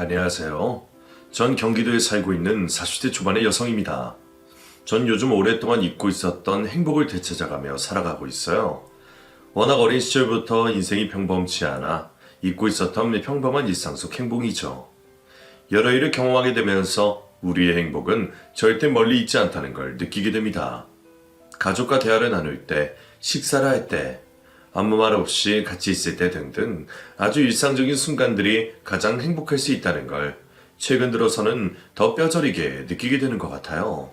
안녕하세요. 전 경기도에 살고 있는 40대 초반의 여성입니다. 전 요즘 오랫동안 잊고 있었던 행복을 되찾아가며 살아가고 있어요. 워낙 어린 시절부터 인생이 평범치 않아 잊고 있었던 평범한 일상 속 행복이죠. 여러 일을 경험하게 되면서 우리의 행복은 절대 멀리 있지 않다는 걸 느끼게 됩니다. 가족과 대화를 나눌 때, 식사를 할 때, 아무 말 없이 같이 있을 때 등등 아주 일상적인 순간들이 가장 행복할 수 있다는 걸 최근 들어서는 더 뼈저리게 느끼게 되는 것 같아요.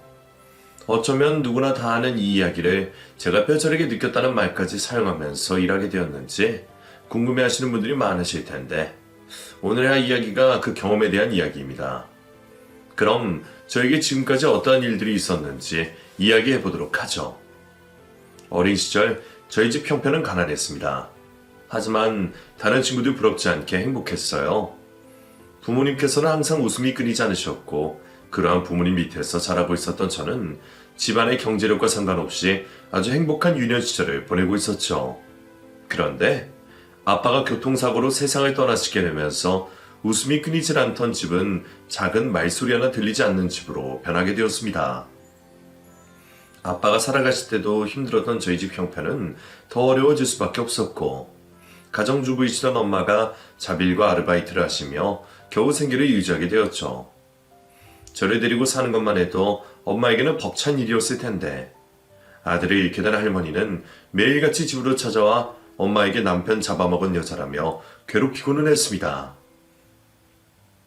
어쩌면 누구나 다 아는 이 이야기를 제가 뼈저리게 느꼈다는 말까지 사용하면서 일하게 되었는지 궁금해하시는 분들이 많으실 텐데 오늘의 할 이야기가 그 경험에 대한 이야기입니다. 그럼 저에게 지금까지 어떠한 일들이 있었는지 이야기해 보도록 하죠. 어린 시절 저희 집 형편은 가난했습니다. 하지만 다른 친구들 부럽지 않게 행복했어요. 부모님께서는 항상 웃음이 끊이지 않으셨고 그러한 부모님 밑에서 자라고 있었던 저는 집안의 경제력과 상관없이 아주 행복한 유년 시절을 보내고 있었죠. 그런데 아빠가 교통사고로 세상을 떠나시게 되면서 웃음이 끊이질 않던 집은 작은 말소리 하나 들리지 않는 집으로 변하게 되었습니다. 아빠가 살아가실 때도 힘들었던 저희 집 형편은 더 어려워질 수밖에 없었고 가정주부이시던 엄마가 자빌과 아르바이트를 하시며 겨우 생계를 유지하게 되었죠. 저를 데리고 사는 것만 해도 엄마에게는 벅찬 일이었을 텐데 아들을 잃게 된 할머니는 매일같이 집으로 찾아와 엄마에게 남편 잡아먹은 여자라며 괴롭히고는 했습니다.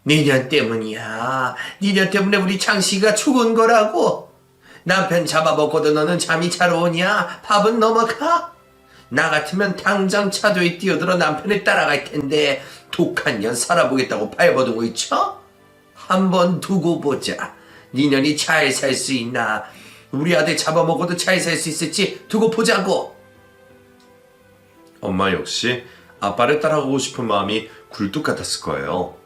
니년 때문이야. 니년 때문에 우리 장씨가 죽은 거라고. 남편 잡아먹고도 너는 잠이 잘 오냐? 밥은 넘어가? 나 같으면 당장 차도에 뛰어들어 남편을 따라갈 텐데 독한 년 살아보겠다고 발버둥을 쳐? 한번 두고 보자. 니년이 잘 살 수 있나? 우리 아들 잡아먹어도 잘 살 수 있을지 두고 보자고. 엄마 역시 아빠를 따라가고 싶은 마음이 굴뚝 같았을 거예요.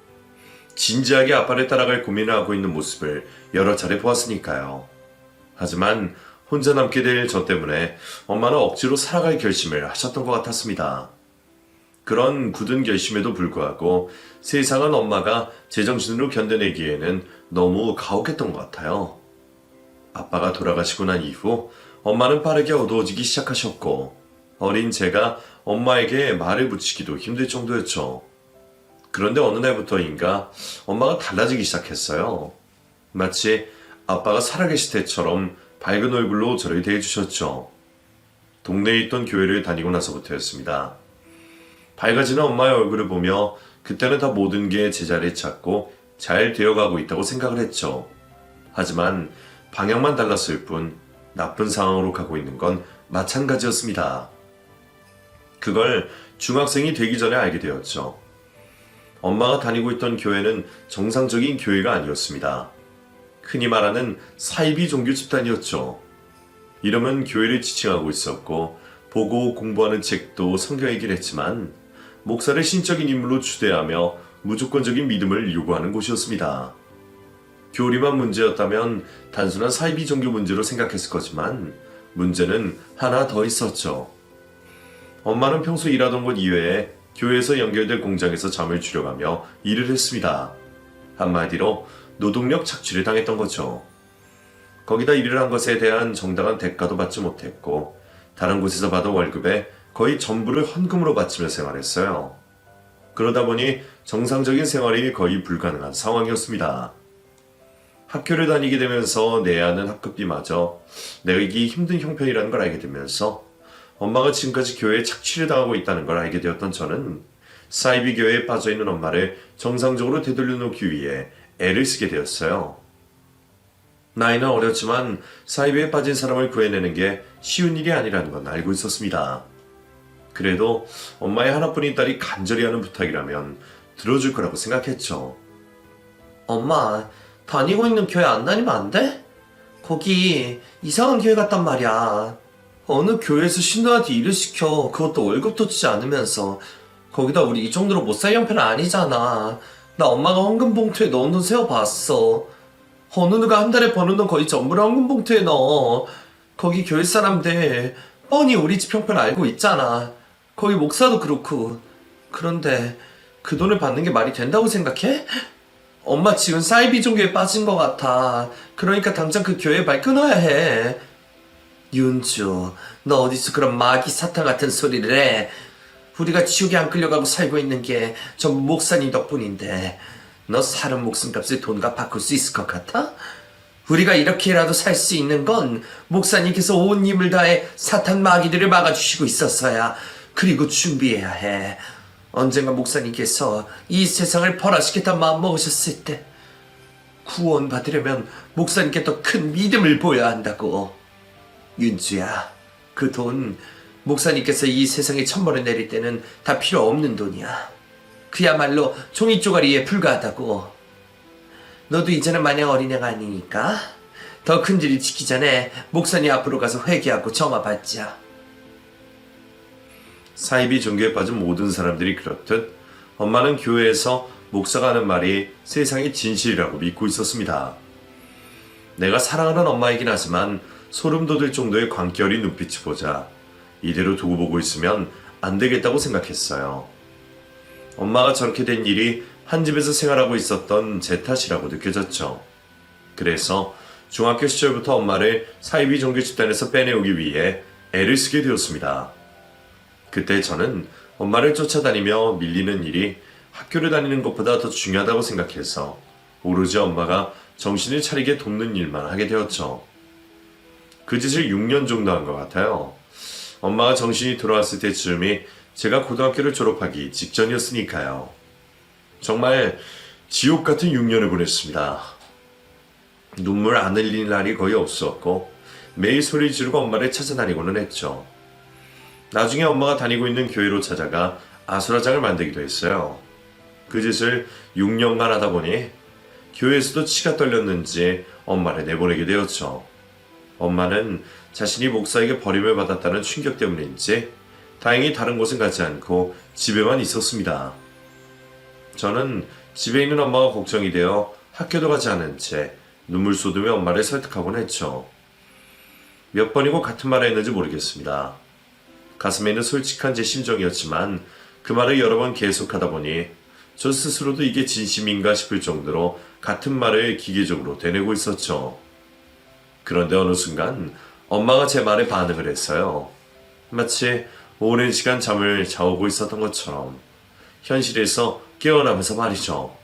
진지하게 아빠를 따라갈 고민을 하고 있는 모습을 여러 차례 보았으니까요. 하지만 혼자 남게 될 저 때문에 엄마는 억지로 살아갈 결심을 하셨던 것 같았습니다. 그런 굳은 결심에도 불구하고 세상은 엄마가 제정신으로 견뎌내기에는 너무 가혹했던 것 같아요. 아빠가 돌아가시고 난 이후 엄마는 빠르게 어두워지기 시작하셨고 어린 제가 엄마에게 말을 붙이기도 힘들 정도였죠. 그런데 어느 날부터인가 엄마가 달라지기 시작했어요. 마치 아빠가 살아계실 때처럼 밝은 얼굴로 저를 대해주셨죠. 동네에 있던 교회를 다니고 나서부터였습니다. 밝아지는 엄마의 얼굴을 보며 그때는 다 모든 게 제자리에 찾고 잘 되어가고 있다고 생각을 했죠. 하지만 방향만 달랐을 뿐 나쁜 상황으로 가고 있는 건 마찬가지였습니다. 그걸 중학생이 되기 전에 알게 되었죠. 엄마가 다니고 있던 교회는 정상적인 교회가 아니었습니다. 흔히 말하는 사이비 종교 집단이었죠. 이러면 교회를 지칭하고 있었고 보고 공부하는 책도 성경이긴 했지만 목사를 신적인 인물로 추대하며 무조건적인 믿음을 요구하는 곳이었습니다. 교리만 문제였다면 단순한 사이비 종교 문제로 생각했을 거지만 문제는 하나 더 있었죠. 엄마는 평소 일하던 곳 이외에 교회에서 연결된 공장에서 잠을 줄여가며 일을 했습니다. 한마디로 노동력 착취를 당했던 거죠. 거기다 일을 한 것에 대한 정당한 대가도 받지 못했고 다른 곳에서 받은 월급의 거의 전부를 헌금으로 바치며 생활했어요. 그러다 보니 정상적인 생활이 거의 불가능한 상황이었습니다. 학교를 다니게 되면서 내야 하는 학급비마저 내기 힘든 형편이라는 걸 알게 되면서 엄마가 지금까지 교회에 착취를 당하고 있다는 걸 알게 되었던 저는 사이비 교회에 빠져있는 엄마를 정상적으로 되돌려 놓기 위해 애를 쓰게 되었어요. 나이는 어렸지만 사이비에 빠진 사람을 구해내는 게 쉬운 일이 아니라는 건 알고 있었습니다. 그래도 엄마의 하나뿐인 딸이 간절히 하는 부탁이라면 들어줄 거라고 생각했죠. 엄마, 다니고 있는 교회 안 다니면 안 돼? 거기 이상한 교회 같단 말이야. 어느 교회에서 신도한테 일을 시켜 그것도 월급도 주지 않으면서 거기다 우리 이 정도로 못 살 형편은 아니잖아. 나 엄마가 헌금 봉투에 넣은 돈 세어봤어. 어느 누가 한 달에 버는 돈 거의 전부를 헌금 봉투에 넣어. 거기 교회 사람들 뻔히 우리 집 형편 알고 있잖아. 거기 목사도 그렇고. 그런데 그 돈을 받는 게 말이 된다고 생각해? 엄마 지금 사이비 종교에 빠진 것 같아. 그러니까 당장 그 교회 말 끊어야 해. 윤주, 너 어디서 그런 마귀 사탄 같은 소리를 해? 우리가 지옥에 안 끌려가고 살고 있는 게 전부 목사님 덕분인데 너 사람 목숨값을 돈과 바꿀 수 있을 것 같아? 우리가 이렇게라도 살 수 있는 건 목사님께서 온 힘을 다해 사탄 마귀들을 막아주시고 있었어야. 그리고 준비해야 해. 언젠가 목사님께서 이 세상을 벌하시겠다 마음먹으셨을 때 구원 받으려면 목사님께 더 큰 믿음을 보여야 한다고. 윤주야, 그 돈 목사님께서 이 세상에 천벌을 내릴 때는 다 필요 없는 돈이야. 그야말로 종이 쪼가리에 불과하다고. 너도 이제는 마냥 어린애가 아니니까 더 큰 일을 지키기 전에 목사님 앞으로 가서 회개하고 정화 받자. 사이비 종교에 빠진 모든 사람들이 그렇듯 엄마는 교회에서 목사가 하는 말이 세상의 진실이라고 믿고 있었습니다. 내가 사랑하는 엄마이긴 하지만 소름 돋을 정도의 광기 어린 눈빛을 보자 이대로 두고 보고 있으면 안 되겠다고 생각했어요. 엄마가 저렇게 된 일이 한 집에서 생활하고 있었던 제 탓이라고 느껴졌죠. 그래서 중학교 시절부터 엄마를 사이비 종교 집단에서 빼내오기 위해 애를 쓰게 되었습니다. 그때 저는 엄마를 쫓아다니며 밀리는 일이 학교를 다니는 것보다 더 중요하다고 생각해서 오로지 엄마가 정신을 차리게 돕는 일만 하게 되었죠. 그 짓을 6년 정도 한 것 같아요. 엄마가 정신이 돌아왔을 때쯤이 제가 고등학교를 졸업하기 직전이었으니까요. 정말 지옥 같은 6년을 보냈습니다. 눈물 안 흘리는 날이 거의 없었고 매일 소리 지르고 엄마를 찾아다니고는 했죠. 나중에 엄마가 다니고 있는 교회로 찾아가 아수라장을 만들기도 했어요. 그 짓을 6년간 하다 보니 교회에서도 치가 떨렸는지 엄마를 내보내게 되었죠. 엄마는 자신이 목사에게 버림을 받았다는 충격 때문인지 다행히 다른 곳은 가지 않고 집에만 있었습니다. 저는 집에 있는 엄마가 걱정이 되어 학교도 가지 않은 채 눈물 쏟으며 엄마를 설득하곤 했죠. 몇 번이고 같은 말을 했는지 모르겠습니다. 가슴에 있는 솔직한 제 심정이었지만 그 말을 여러 번 계속하다 보니 저 스스로도 이게 진심인가 싶을 정도로 같은 말을 기계적으로 되뇌고 있었죠. 그런데 어느 순간 엄마가 제 말에 반응을 했어요. 마치 오랜 시간 잠을 자오고 있었던 것처럼 현실에서 깨어나면서 말이죠.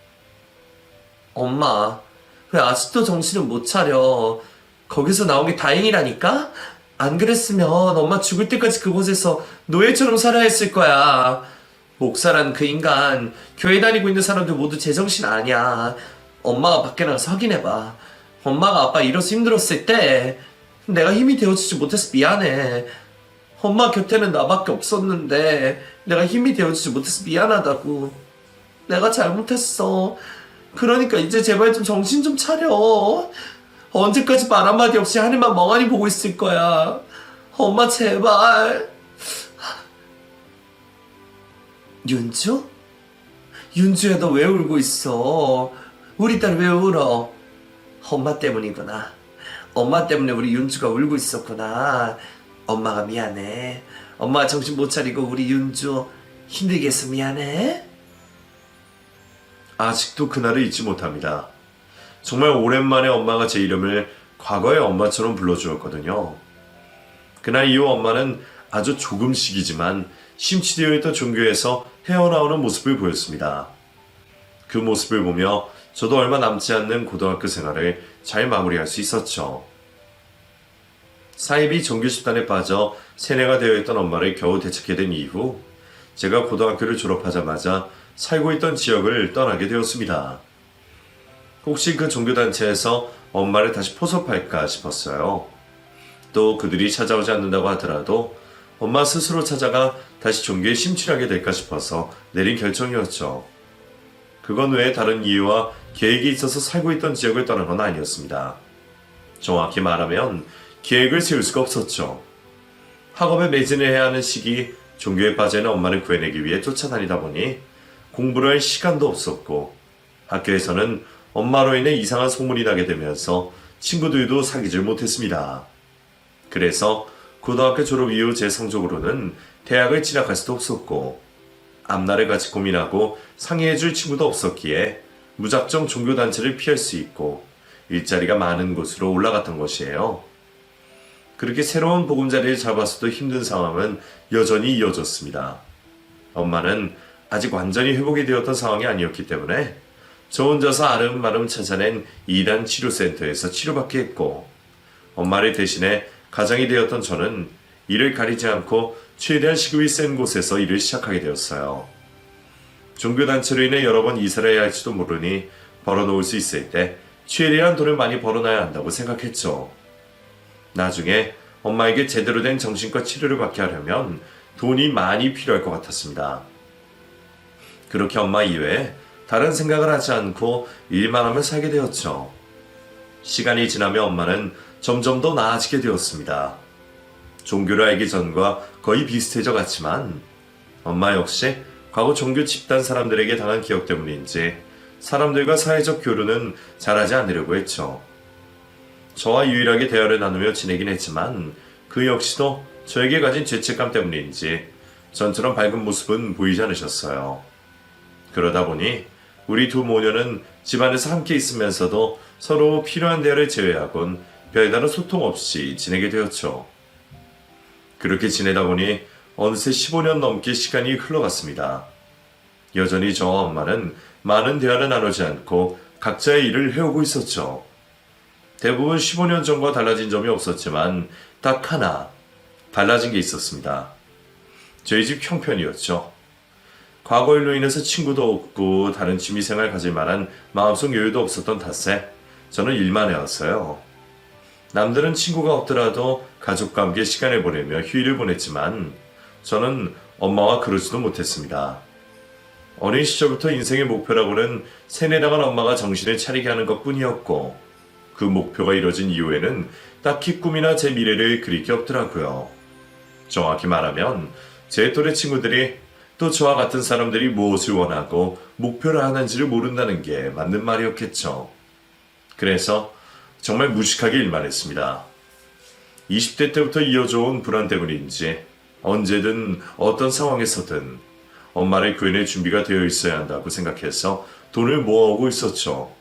엄마, 왜 아직도 정신을 못 차려? 거기서 나온 게 다행이라니까? 안 그랬으면 엄마 죽을 때까지 그곳에서 노예처럼 살아야 했을 거야. 목사란 그 인간, 교회 다니고 있는 사람들 모두 제정신 아니야. 엄마가 밖에 나가서 확인해봐. 엄마가 아빠 잃어서 힘들었을 때 내가 힘이 되어주지 못해서 미안해. 엄마 곁에는 나밖에 없었는데 내가 힘이 되어주지 못해서 미안하다고. 내가 잘못했어. 그러니까 이제 제발 좀 정신 좀 차려. 언제까지 말 한마디 없이 하늘만 멍하니 보고 있을 거야. 엄마 제발. 윤주? 윤주야, 너 왜 울고 있어? 우리 딸 왜 울어? 엄마 때문이구나. 엄마 때문에 우리 윤주가 울고 있었구나. 엄마가 미안해. 엄마가 정신 못 차리고 우리 윤주 힘들게 해서 미안해. 아직도 그날을 잊지 못합니다. 정말 오랜만에 엄마가 제 이름을 과거의 엄마처럼 불러주었거든요. 그날 이후 엄마는 아주 조금씩이지만 심취되어 있던 종교에서 헤어나오는 모습을 보였습니다. 그 모습을 보며 저도 얼마 남지 않는 고등학교 생활을 잘 마무리할 수 있었죠. 사이비 종교 집단에 빠져 세뇌가 되어 있던 엄마를 겨우 되찾게 된 이후 제가 고등학교를 졸업하자마자 살고 있던 지역을 떠나게 되었습니다. 혹시 그 종교단체에서 엄마를 다시 포섭할까 싶었어요. 또 그들이 찾아오지 않는다고 하더라도 엄마 스스로 찾아가 다시 종교에 심취하게 될까 싶어서 내린 결정이었죠. 그건 외에 다른 이유와 계획이 있어서 살고 있던 지역을 떠난 건 아니었습니다. 정확히 말하면 계획을 세울 수가 없었죠. 학업에 매진을 해야 하는 시기 종교에 빠져있는 엄마를 구해내기 위해 쫓아다니다 보니 공부를 할 시간도 없었고 학교에서는 엄마로 인해 이상한 소문이 나게 되면서 친구들도 사귀질 못했습니다. 그래서 고등학교 졸업 이후 제 성적으로는 대학을 진학할 수도 없었고 앞날을 같이 고민하고 상의해줄 친구도 없었기에 무작정 종교단체를 피할 수 있고 일자리가 많은 곳으로 올라갔던 것이에요. 그렇게 새로운 보금자리를 잡았어도 힘든 상황은 여전히 이어졌습니다. 엄마는 아직 완전히 회복이 되었던 상황이 아니었기 때문에 저 혼자서 아름아름 찾아낸 2단 치료센터에서 치료받게 했고, 엄마를 대신해 가장이 되었던 저는 일을 가리지 않고 최대한 시급이 센 곳에서 일을 시작하게 되었어요. 종교단체로 인해 여러 번 이사를 해야 할지도 모르니 벌어놓을 수 있을 때 최대한 돈을 많이 벌어놔야 한다고 생각했죠. 나중에 엄마에게 제대로 된 정신과 치료를 받게 하려면 돈이 많이 필요할 것 같았습니다. 그렇게 엄마 이외에 다른 생각을 하지 않고 일만 하며 살게 되었죠. 시간이 지나며 엄마는 점점 더 나아지게 되었습니다. 종교를 알기 전과 거의 비슷해져 갔지만 엄마 역시 과거 종교 집단 사람들에게 당한 기억 때문인지 사람들과 사회적 교류는 잘하지 않으려고 했죠. 저와 유일하게 대화를 나누며 지내긴 했지만 그 역시도 저에게 가진 죄책감 때문인지 전처럼 밝은 모습은 보이지 않으셨어요. 그러다 보니 우리 두 모녀는 집안에서 함께 있으면서도 서로 필요한 대화를 제외하곤 별다른 소통 없이 지내게 되었죠. 그렇게 지내다 보니 어느새 15년 넘게 시간이 흘러갔습니다. 여전히 저와 엄마는 많은 대화를 나누지 않고 각자의 일을 해오고 있었죠. 대부분 15년 전과 달라진 점이 없었지만 딱 하나 달라진 게 있었습니다. 저희 집 형편이었죠. 과거 일로 인해서 친구도 없고 다른 취미생활 가질 만한 마음속 여유도 없었던 탓에 저는 일만 해왔어요. 남들은 친구가 없더라도 가족과 함께 시간을 보내며 휴일을 보냈지만 저는 엄마와 그러지도 못했습니다. 어린 시절부터 인생의 목표라고는 세뇌당한 엄마가 정신을 차리게 하는 것뿐이었고 그 목표가 이뤄진 이후에는 딱히 꿈이나 제 미래를 그릴 게 없더라고요. 정확히 말하면 제 또래 친구들이 또 저와 같은 사람들이 무엇을 원하고 목표를 하는지를 모른다는 게 맞는 말이었겠죠. 그래서 정말 무식하게 일만 했습니다. 20대 때부터 이어져 온 불안 때문인지 언제든 어떤 상황에서든 엄마를 구해낼 준비가 되어 있어야 한다고 생각해서 돈을 모아오고 있었죠.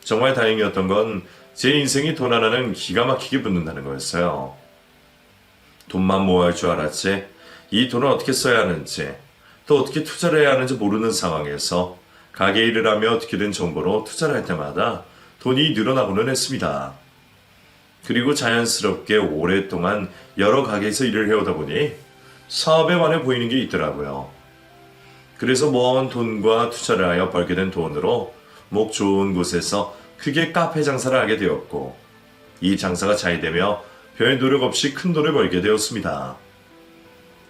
정말 다행이었던 건 제 인생이 돈 하나는 기가 막히게 붙는다는 거였어요. 돈만 모아야 할 줄 알았지 이 돈을 어떻게 써야 하는지 또 어떻게 투자를 해야 하는지 모르는 상황에서 가게 일을 하며 어떻게 된 정보로 투자를 할 때마다 돈이 늘어나고는 했습니다. 그리고 자연스럽게 오랫동안 여러 가게에서 일을 해오다 보니 사업에 관해 보이는 게 있더라고요. 그래서 모아온 돈과 투자를 하여 벌게 된 돈으로 목 좋은 곳에서 크게 카페 장사를 하게 되었고 이 장사가 잘 되며 별 노력 없이 큰 돈을 벌게 되었습니다.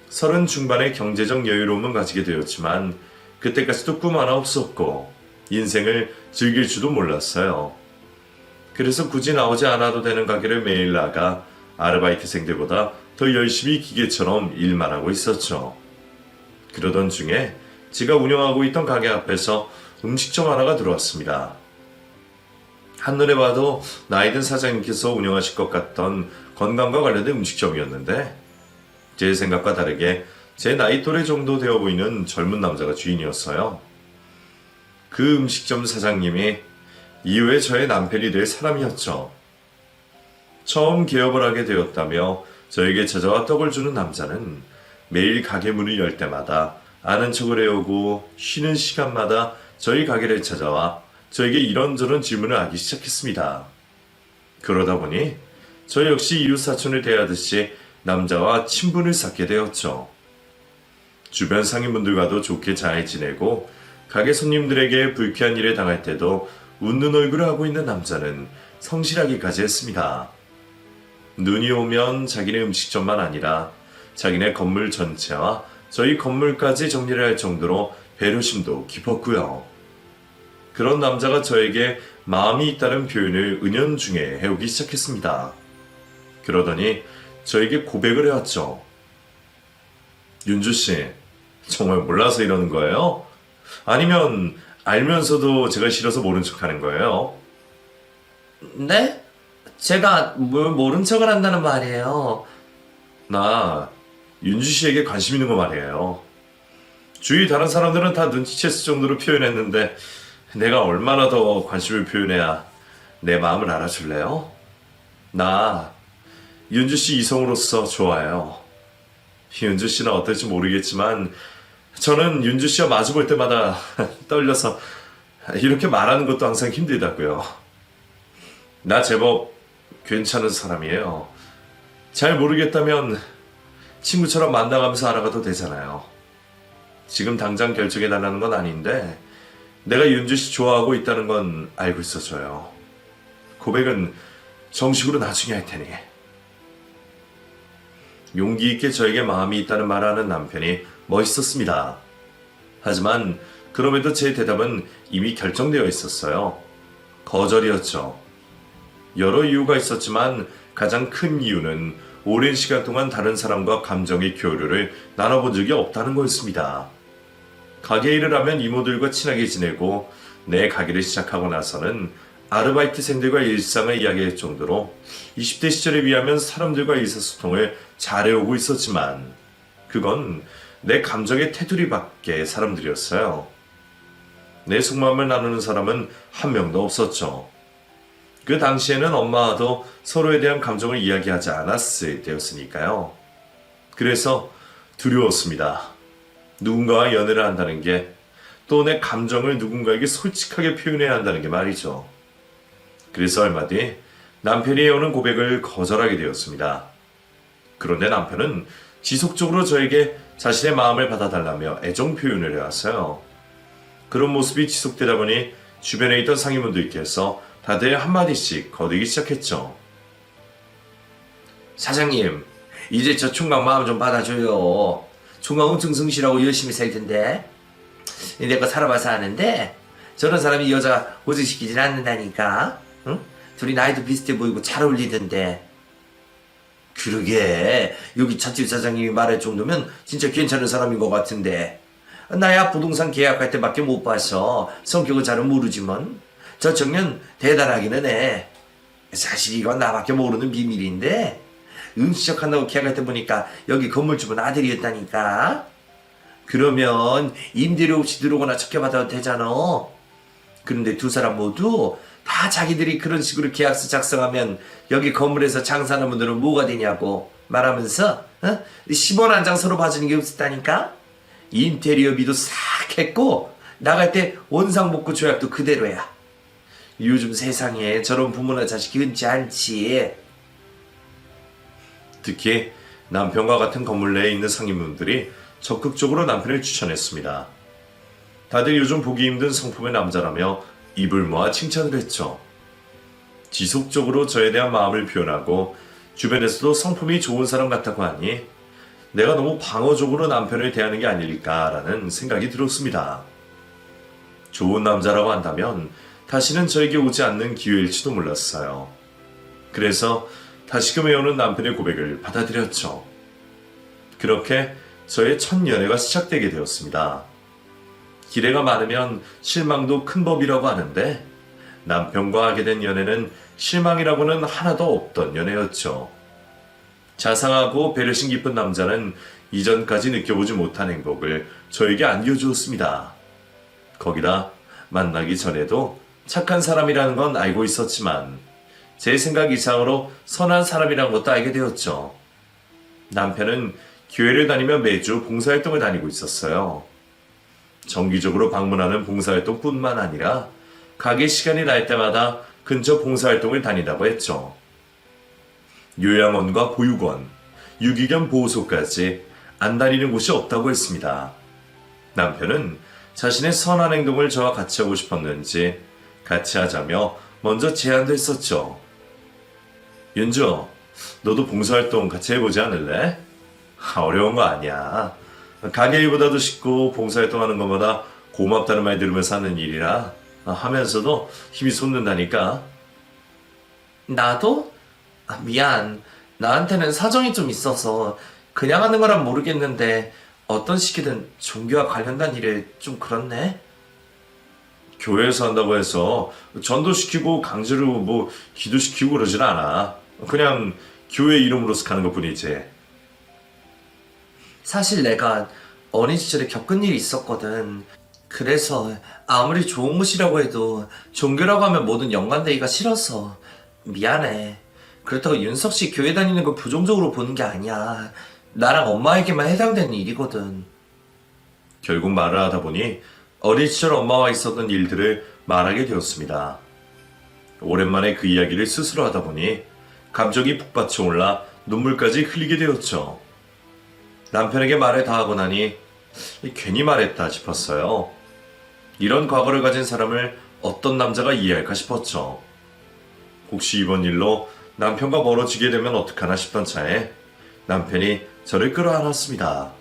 30 중반의 경제적 여유로움은 가지게 되었지만 그때까지도 꿈 하나 없었고 인생을 즐길 줄도 몰랐어요. 그래서 굳이 나오지 않아도 되는 가게를 매일 나가 아르바이트생들보다 더 열심히 기계처럼 일만 하고 있었죠. 그러던 중에 제가 운영하고 있던 가게 앞에서 음식점 하나가 들어왔습니다. 한눈에 봐도 나이든 사장님께서 운영하실 것 같던 건강과 관련된 음식점이었는데 제 생각과 다르게 제 나이 또래 정도 되어 보이는 젊은 남자가 주인이었어요. 그 음식점 사장님이 이후에 저의 남편이 될 사람이었죠. 처음 개업을 하게 되었다며 저에게 찾아와 떡을 주는 남자는 매일 가게 문을 열 때마다 아는 척을 해오고 쉬는 시간마다 저희 가게를 찾아와 저에게 이런저런 질문을 하기 시작했습니다. 그러다 보니 저 역시 이웃사촌을 대하듯이 남자와 친분을 쌓게 되었죠. 주변 상인분들과도 좋게 잘 지내고 가게 손님들에게 불쾌한 일에 당할 때도 웃는 얼굴을 하고 있는 남자는 성실하기까지 했습니다. 눈이 오면 자기네 음식점만 아니라 자기네 건물 전체와 저희 건물까지 정리를 할 정도로 배려심도 깊었고요. 그런 남자가 저에게 마음이 있다는 표현을 은연중에 해오기 시작했습니다. 그러더니 저에게 고백을 해왔죠. 윤주씨, 정말 몰라서 이러는 거예요? 아니면 알면서도 제가 싫어서 모른 척 하는 거예요? 네? 제가 뭘 모른 척을 한다는 말이에요. 나 윤주씨에게 관심 있는 거 말이에요. 주위 다른 사람들은 다 눈치챘을 정도로 표현했는데 내가 얼마나 더 관심을 표현해야 내 마음을 알아줄래요? 나 윤주 씨 이성으로서 좋아요. 윤주 씨는 어떨지 모르겠지만 저는 윤주 씨와 마주볼 때마다 떨려서 이렇게 말하는 것도 항상 힘들다고요. 나 제법 괜찮은 사람이에요. 잘 모르겠다면 친구처럼 만나가면서 알아가도 되잖아요. 지금 당장 결정해달라는 건 아닌데 내가 윤주 씨 좋아하고 있다는 건 알고 있어줘요. 고백은 정식으로 나중에 할 테니. 용기 있게 저에게 마음이 있다는 말하는 남편이 멋있었습니다. 하지만 그럼에도 제 대답은 이미 결정되어 있었어요. 거절이었죠. 여러 이유가 있었지만 가장 큰 이유는 오랜 시간 동안 다른 사람과 감정의 교류를 나눠본 적이 없다는 거였습니다. 가게 일을 하면 이모들과 친하게 지내고 내 가게를 시작하고 나서는 아르바이트생들과 일상을 이야기할 정도로 20대 시절에 비하면 사람들과 의사소통을 잘해오고 있었지만 그건 내 감정의 테두리밖에 사람들이었어요. 내 속마음을 나누는 사람은 한 명도 없었죠. 그 당시에는 엄마와도 서로에 대한 감정을 이야기하지 않았을 때였으니까요. 그래서 두려웠습니다. 누군가와 연애를 한다는 게, 또 내 감정을 누군가에게 솔직하게 표현해야 한다는 게 말이죠. 그래서 얼마 뒤 남편이 해오는 고백을 거절하게 되었습니다. 그런데 남편은 지속적으로 저에게 자신의 마음을 받아달라며 애정 표현을 해왔어요. 그런 모습이 지속되다 보니 주변에 있던 상인분들께서 다들 한마디씩 거두기 시작했죠. 사장님, 이제 저 총각 마음 좀 받아줘요. 총각 엄청 성실하고 열심히 살 텐데. 내가 살아봐서 아는데 저런 사람이 여자 고집시키질 않는다니까. 응? 둘이 나이도 비슷해 보이고 잘 어울리던데. 그러게, 여기 찻집 사장님이 말할 정도면 진짜 괜찮은 사람인 것 같은데. 나야 부동산 계약할 때밖에 못 봐서 성격은 잘은 모르지만 저 청년 대단하기는 해. 사실 이건 나밖에 모르는 비밀인데 음식점한다고 계약할 때 보니까 여기 건물주분 아들이었다니까. 그러면 임대료 없이 들어오거나 척해받아도 되잖아. 그런데 두 사람 모두 다 자기들이 그런 식으로 계약서 작성하면 여기 건물에서 장사하는 분들은 뭐가 되냐고 말하면서 10원 한 장 서로 봐주는 게 없었다니까. 인테리어비도 싹 했고 나갈 때 원상복구 조약도 그대로야. 요즘 세상에 저런 부모나 자식이 흔치 않지. 특히 남편과 같은 건물 내에 있는 상인분들이 적극적으로 남편을 추천했습니다. 다들 요즘 보기 힘든 성품의 남자라며 입을 모아 칭찬을 했죠. 지속적으로 저에 대한 마음을 표현하고 주변에서도 성품이 좋은 사람 같다고 하니 내가 너무 방어적으로 남편을 대하는 게 아닐까라는 생각이 들었습니다. 좋은 남자라고 한다면 다시는 저에게 오지 않는 기회일지도 몰랐어요. 그래서 다시금 해오는 남편의 고백을 받아들였죠. 그렇게 저의 첫 연애가 시작되게 되었습니다. 기대가 많으면 실망도 큰 법이라고 하는데 남편과 하게 된 연애는 실망이라고는 하나도 없던 연애였죠. 자상하고 배려심 깊은 남자는 이전까지 느껴보지 못한 행복을 저에게 안겨주었습니다. 거기다 만나기 전에도 착한 사람이라는 건 알고 있었지만 제 생각 이상으로 선한 사람이라는 것도 알게 되었죠. 남편은 교회를 다니며 매주 봉사활동을 다니고 있었어요. 정기적으로 방문하는 봉사활동뿐만 아니라 가게 시간이 날 때마다 근처 봉사활동을 다닌다고 했죠. 요양원과 보육원, 유기견 보호소까지 안 다니는 곳이 없다고 했습니다. 남편은 자신의 선한 행동을 저와 같이 하고 싶었는지 같이 하자며 먼저 제안도 했었죠. 윤주, 너도 봉사활동 같이 해보지 않을래? 어려운 거 아니야. 가게 일보다도 쉽고 봉사활동하는 것보다 고맙다는 말 들으면서 하는 일이라 하면서도 힘이 솟는다니까. 나도? 미안. 나한테는 사정이 좀 있어서 그냥 하는 거란 모르겠는데 어떤 식이든 종교와 관련된 일에 좀 그렇네. 교회에서 한다고 해서 전도시키고 강제로 기도시키고 그러진 않아. 그냥 교회 이름으로서 가는 것 뿐이지. 사실 내가 어린 시절에 겪은 일이 있었거든. 그래서 아무리 좋은 곳이라고 해도 종교라고 하면 모든 연관되기가 싫어서 미안해. 그렇다고 윤석 씨 교회 다니는 걸 부정적으로 보는 게 아니야. 나랑 엄마에게만 해당되는 일이거든. 결국 말을 하다 보니 어린 시절 엄마와 있었던 일들을 말하게 되었습니다. 오랜만에 그 이야기를 스스로 하다 보니 감정이 북받쳐 올라 눈물까지 흘리게 되었죠. 남편에게 말을 다 하고 나니 괜히 말했다 싶었어요. 이런 과거를 가진 사람을 어떤 남자가 이해할까 싶었죠. 혹시 이번 일로 남편과 멀어지게 되면 어떡하나 싶던 차에 남편이 저를 끌어안았습니다.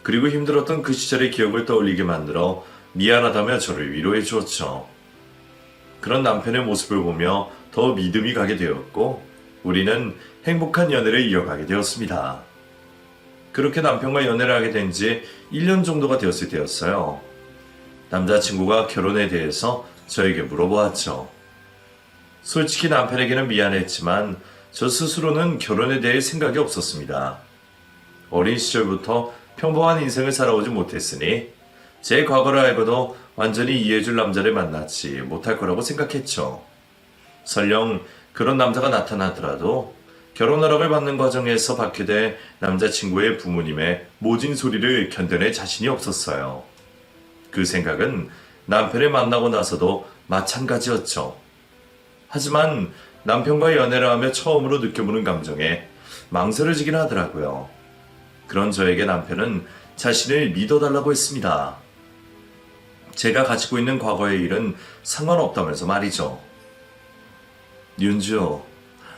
그리고 힘들었던 그 시절의 기억을 떠올리게 만들어 미안하다며 저를 위로해 주었죠. 그런 남편의 모습을 보며 더 믿음이 가게 되었고 우리는 행복한 연애를 이어가게 되었습니다. 그렇게 남편과 연애를 하게 된 지 1년 정도가 되었을 때였어요. 남자친구가 결혼에 대해서 저에게 물어보았죠. 솔직히 남편에게는 미안했지만 저 스스로는 결혼에 대해 생각이 없었습니다. 어린 시절부터 평범한 인생을 살아오지 못했으니 제 과거를 알고도 완전히 이해해줄 남자를 만나지 못할 거라고 생각했죠. 설령 그런 남자가 나타나더라도 결혼 허락을 받는 과정에서 받게 될 남자친구의 부모님의 모진 소리를 견뎌낼 자신이 없었어요. 그 생각은 남편을 만나고 나서도 마찬가지였죠. 하지만 남편과 연애를 하며 처음으로 느껴보는 감정에 망설여지긴 하더라고요. 그런 저에게 남편은 자신을 믿어달라고 했습니다. 제가 가지고 있는 과거의 일은 상관없다면서 말이죠. 윤주,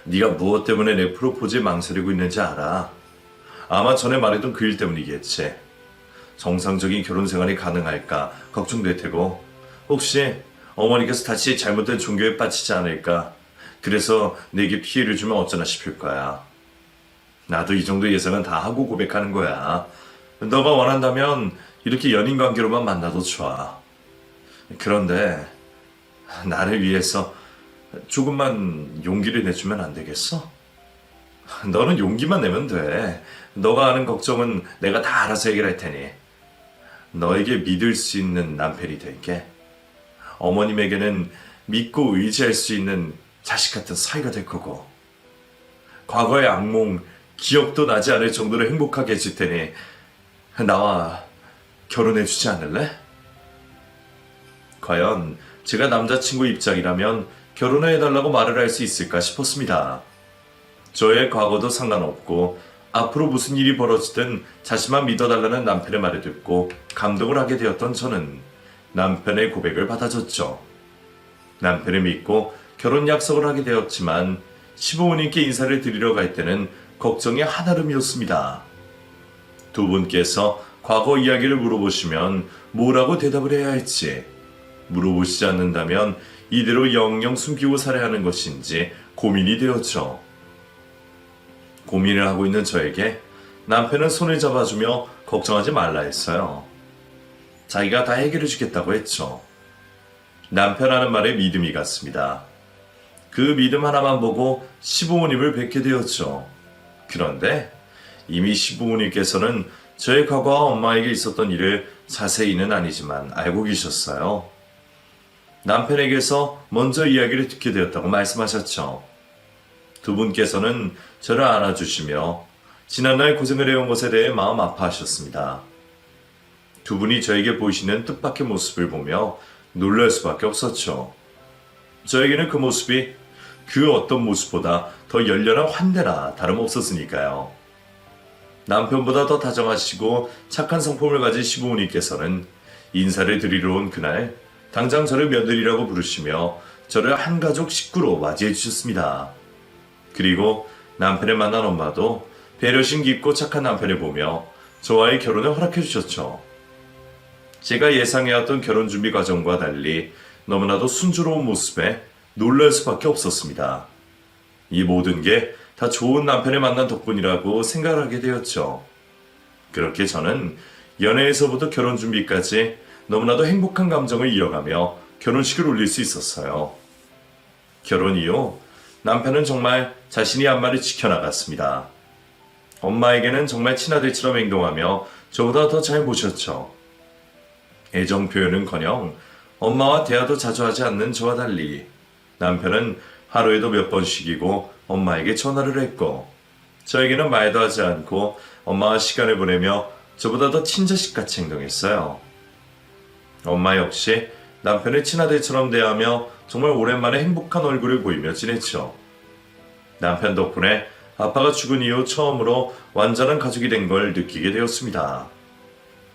네가 무엇 때문에 내 프로포즈에 망설이고 있는지 알아. 아마 전에 말했던 그 일 때문이겠지. 정상적인 결혼 생활이 가능할까 걱정될 테고 혹시 어머니께서 다시 잘못된 종교에 빠지지 않을까 그래서 내게 피해를 주면 어쩌나 싶을 거야. 나도 이 정도 예상은 다 하고 고백하는 거야. 너가 원한다면 이렇게 연인 관계로만 만나도 좋아. 그런데 나를 위해서 조금만 용기를 내주면 안 되겠어? 너는 용기만 내면 돼. 너가 하는 걱정은 내가 다 알아서 해결할 테니. 너에게 믿을 수 있는 남편이 될게. 어머님에게는 믿고 의지할 수 있는 자식 같은 사이가 될 거고. 과거의 악몽, 기억도 나지 않을 정도로 행복하게 해줄 테니 나와 결혼해주지 않을래? 과연 제가 남자친구 입장이라면 결혼을 해달라고 말을 할 수 있을까 싶었습니다. 저의 과거도 상관없고 앞으로 무슨 일이 벌어지든 자신만 믿어달라는 남편의 말을 듣고 감동을 하게 되었던 저는 남편의 고백을 받아줬죠. 남편을 믿고 결혼 약속을 하게 되었지만 시부모님께 인사를 드리러 갈 때는 걱정이 한아름이었습니다. 두 분께서 과거 이야기를 물어보시면 뭐라고 대답을 해야 할지, 물어보시지 않는다면 이대로 영영 숨기고 살아야 하는 것인지 고민이 되었죠. 고민을 하고 있는 저에게 남편은 손을 잡아주며 걱정하지 말라 했어요. 자기가 다 해결해 주겠다고 했죠. 남편 하는 말에 믿음이 갔습니다. 그 믿음 하나만 보고 시부모님을 뵙게 되었죠. 그런데 이미 시부모님께서는 저의 과거와 엄마에게 있었던 일을 자세히는 아니지만 알고 계셨어요. 남편에게서 먼저 이야기를 듣게 되었다고 말씀하셨죠. 두 분께서는 저를 안아주시며 지난날 고생을 해온 것에 대해 마음 아파하셨습니다. 두 분이 저에게 보이시는 뜻밖의 모습을 보며 놀랄 수밖에 없었죠. 저에게는 그 모습이 그 어떤 모습보다 더 열렬한 환대나 다름없었으니까요. 남편보다 더 다정하시고 착한 성품을 가진 시부모님께서는 인사를 드리러 온 그날 당장 저를 며느리라고 부르시며 저를 한 가족 식구로 맞이해 주셨습니다. 그리고 남편을 만난 엄마도 배려심 깊고 착한 남편을 보며 저와의 결혼을 허락해 주셨죠. 제가 예상해왔던 결혼 준비 과정과 달리 너무나도 순조로운 모습에 놀랄 수밖에 없었습니다. 이 모든 게 다 좋은 남편을 만난 덕분이라고 생각을 하게 되었죠. 그렇게 저는 연애에서부터 결혼 준비까지 너무나도 행복한 감정을 이어가며 결혼식을 올릴 수 있었어요. 결혼 이후 남편은 정말 자신이 한 말을 지켜나갔습니다. 엄마에게는 정말 친아들처럼 행동하며 저보다 더 잘 모셨죠. 애정 표현은커녕 엄마와 대화도 자주 하지 않는 저와 달리 남편은 하루에도 몇 번씩이고 엄마에게 전화를 했고 저에게는 말도 하지 않고 엄마와 시간을 보내며 저보다 더 친자식같이 행동했어요. 엄마 역시 남편의 친아들처럼 대하며 정말 오랜만에 행복한 얼굴을 보이며 지냈죠. 남편 덕분에 아빠가 죽은 이후 처음으로 완전한 가족이 된 걸 느끼게 되었습니다.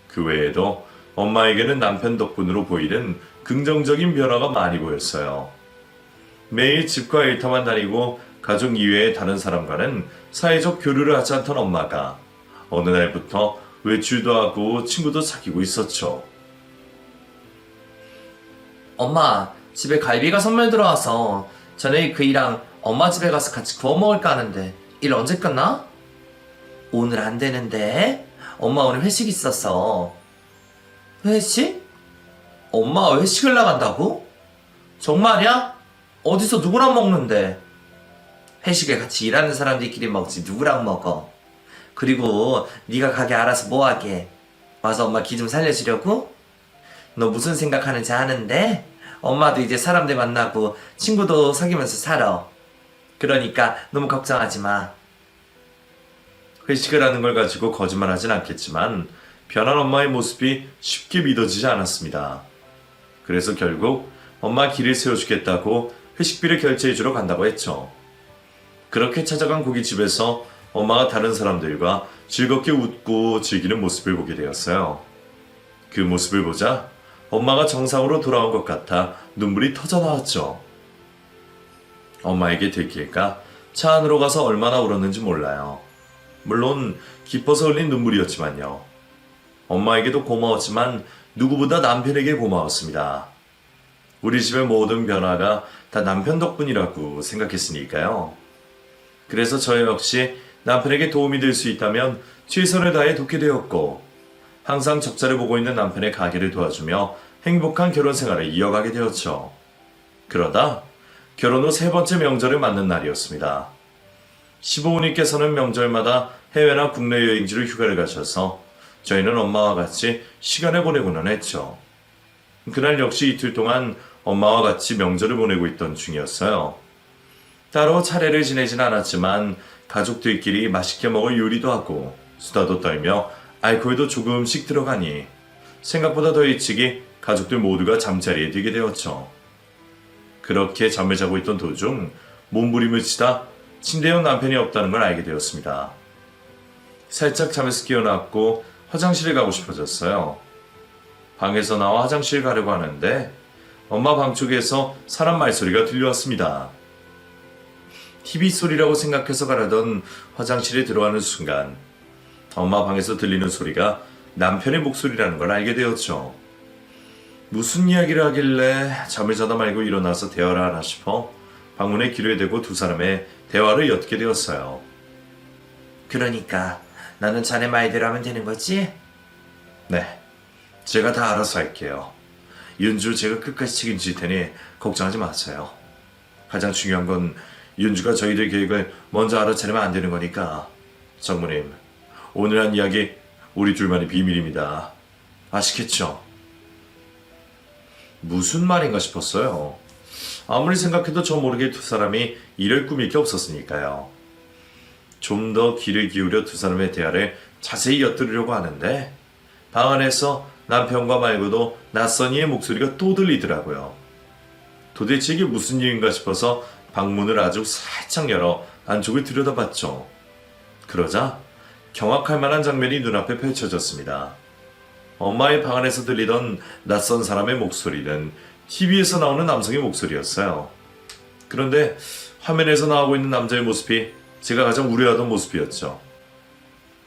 그 외에도 엄마에게는 남편 덕분으로 보이는 긍정적인 변화가 많이 보였어요. 매일 집과 일터만 다니고 가족 이외의 다른 사람과는 사회적 교류를 하지 않던 엄마가 어느 날부터 외출도 하고 친구도 사귀고 있었죠. 엄마, 집에 갈비가 선물 들어와서 저녁에 그이랑 엄마 집에 가서 같이 구워 먹을까 하는데 일 언제 끝나? 오늘 안 되는데? 엄마 오늘 회식 있었어. 회식? 엄마가 회식을 나간다고? 정말이야? 어디서 누구랑 먹는데? 회식에 같이 일하는 사람들끼리 먹지 누구랑 먹어? 그리고 네가 가게 알아서 뭐하게? 와서 엄마 기 좀 살려주려고? 너 무슨 생각하는지 아는데? 엄마도 이제 사람들 만나고 친구도 사귀면서 살아. 그러니까 너무 걱정하지 마. 회식을 하는 걸 가지고 거짓말하진 않겠지만 변한 엄마의 모습이 쉽게 믿어지지 않았습니다. 그래서 결국 엄마 길을 세워주겠다고 회식비를 결제해주러 간다고 했죠. 그렇게 찾아간 고깃집에서 엄마가 다른 사람들과 즐겁게 웃고 즐기는 모습을 보게 되었어요. 그 모습을 보자 엄마가 정상으로 돌아온 것 같아 눈물이 터져 나왔죠. 엄마에게 들킬까 차 안으로 가서 얼마나 울었는지 몰라요. 물론 기뻐서 흘린 눈물이었지만요. 엄마에게도 고마웠지만 누구보다 남편에게 고마웠습니다. 우리 집의 모든 변화가 다 남편 덕분이라고 생각했으니까요. 그래서 저 역시 남편에게 도움이 될 수 있다면 최선을 다해 돕게 되었고 항상 적자를 보고 있는 남편의 가게를 도와주며 행복한 결혼 생활을 이어가게 되었죠. 그러다 결혼 후 세 번째 명절을 맞는 날이었습니다. 시부모님께서는 명절마다 해외나 국내 여행지로 휴가를 가셔서 저희는 엄마와 같이 시간을 보내고는 했죠. 그날 역시 이틀 동안 엄마와 같이 명절을 보내고 있던 중이었어요. 따로 차례를 지내진 않았지만 가족들끼리 맛있게 먹을 요리도 하고 수다도 떨며 알코올도 조금씩 들어가니 생각보다 더 일찍이 가족들 모두가 잠자리에 들게 되었죠. 그렇게 잠을 자고 있던 도중 몸부림을 치다 침대에 남편이 없다는 걸 알게 되었습니다. 살짝 잠에서 깨어났고 화장실에 가고 싶어졌어요. 방에서 나와 화장실 가려고 하는데 엄마 방 쪽에서 사람 말소리가 들려왔습니다. TV 소리라고 생각해서 가려던 화장실에 들어가는 순간 엄마 방에서 들리는 소리가 남편의 목소리라는 걸 알게 되었죠. 무슨 이야기를 하길래 잠을 자다 말고 일어나서 대화를 하나 싶어 방문에 귀를 대고 두 사람의 대화를 엿게 되었어요. 그러니까 나는 자네 말대로 하면 되는 거지? 네, 제가 다 알아서 할게요. 윤주 제가 끝까지 책임질 테니 걱정하지 마세요. 가장 중요한 건 윤주가 저희들 계획을 먼저 알아차리면 안 되는 거니까. 장모님, 오늘 한 이야기 우리 둘만의 비밀입니다. 아시겠죠? 무슨 말인가 싶었어요. 아무리 생각해도 저 모르게 두 사람이 이를 꾸밀 게 없었으니까요. 좀 더 귀를 기울여 두 사람의 대화를 자세히 엿들으려고 하는데 방 안에서 남편과 말고도 낯선 이의 목소리가 또 들리더라고요. 도대체 이게 무슨 일인가 싶어서 방문을 아주 살짝 열어 안쪽을 들여다봤죠. 그러자 경악할 만한 장면이 눈앞에 펼쳐졌습니다. 엄마의 방 안에서 들리던 낯선 사람의 목소리는 TV에서 나오는 남성의 목소리였어요. 그런데 화면에서 나오고 있는 남자의 모습이 제가 가장 우려하던 모습이었죠.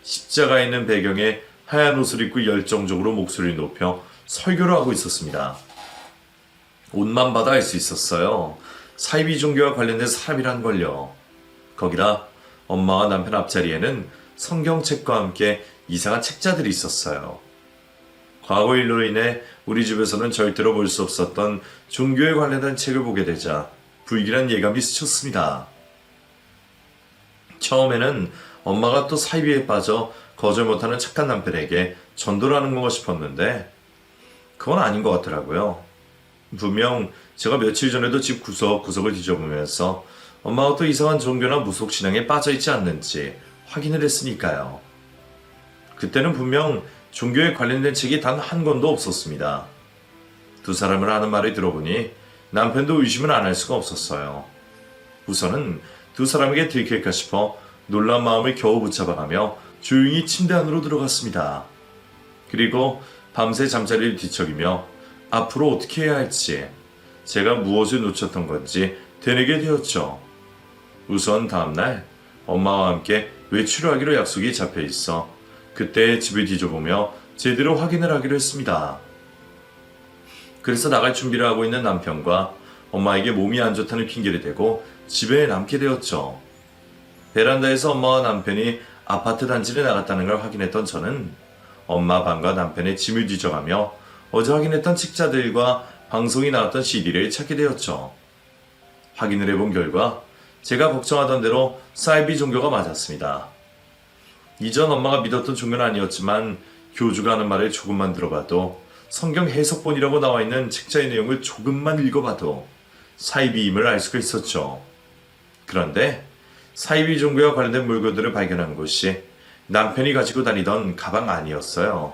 십자가 있는 배경에 하얀 옷을 입고 열정적으로 목소리를 높여 설교를 하고 있었습니다. 옷만 봐도 알 수 있었어요. 사이비 종교와 관련된 사람이란 걸요. 거기다 엄마와 남편 앞자리에는 성경책과 함께 이상한 책자들이 있었어요. 과거 일로 인해 우리 집에서는 절대로 볼 수 없었던 종교에 관련된 책을 보게 되자 불길한 예감이 스쳤습니다. 처음에는 엄마가 또 사이비에 빠져 거절 못하는 착한 남편에게 전도를 하는 건가 싶었는데 그건 아닌 것 같더라고요. 분명 제가 며칠 전에도 집 구석구석을 뒤져보면서 엄마가 또 이상한 종교나 무속신앙에 빠져있지 않는지 확인을 했으니까요. 그때는 분명 종교에 관련된 책이 단 한 권도 없었습니다. 두 사람을 하는 말을 들어보니 남편도 의심을 안 할 수가 없었어요. 우선은 두 사람에게 들킬까 싶어 놀란 마음을 겨우 붙잡아가며 조용히 침대 안으로 들어갔습니다. 그리고 밤새 잠자리를 뒤척이며 앞으로 어떻게 해야 할지, 제가 무엇을 놓쳤던 건지 되뇌게 되었죠. 우선 다음날 엄마와 함께 외출을 하기로 약속이 잡혀 있어 그때 집을 뒤져보며 제대로 확인을 하기로 했습니다. 그래서 나갈 준비를 하고 있는 남편과 엄마에게 몸이 안 좋다는 핑계를 대고 집에 남게 되었죠. 베란다에서 엄마와 남편이 아파트 단지를 나갔다는 걸 확인했던 저는 엄마 방과 남편의 짐을 뒤져가며 어제 확인했던 책자들과 방송이 나왔던 CD를 찾게 되었죠. 확인을 해본 결과 제가 걱정하던 대로 사이비 종교가 맞았습니다. 이전 엄마가 믿었던 종교는 아니었지만 교주가 하는 말을 조금만 들어봐도, 성경 해석본이라고 나와 있는 책자의 내용을 조금만 읽어봐도 사이비임을 알 수가 있었죠. 그런데 사이비 종교와 관련된 물건들을 발견한 곳이 남편이 가지고 다니던 가방 안이었어요.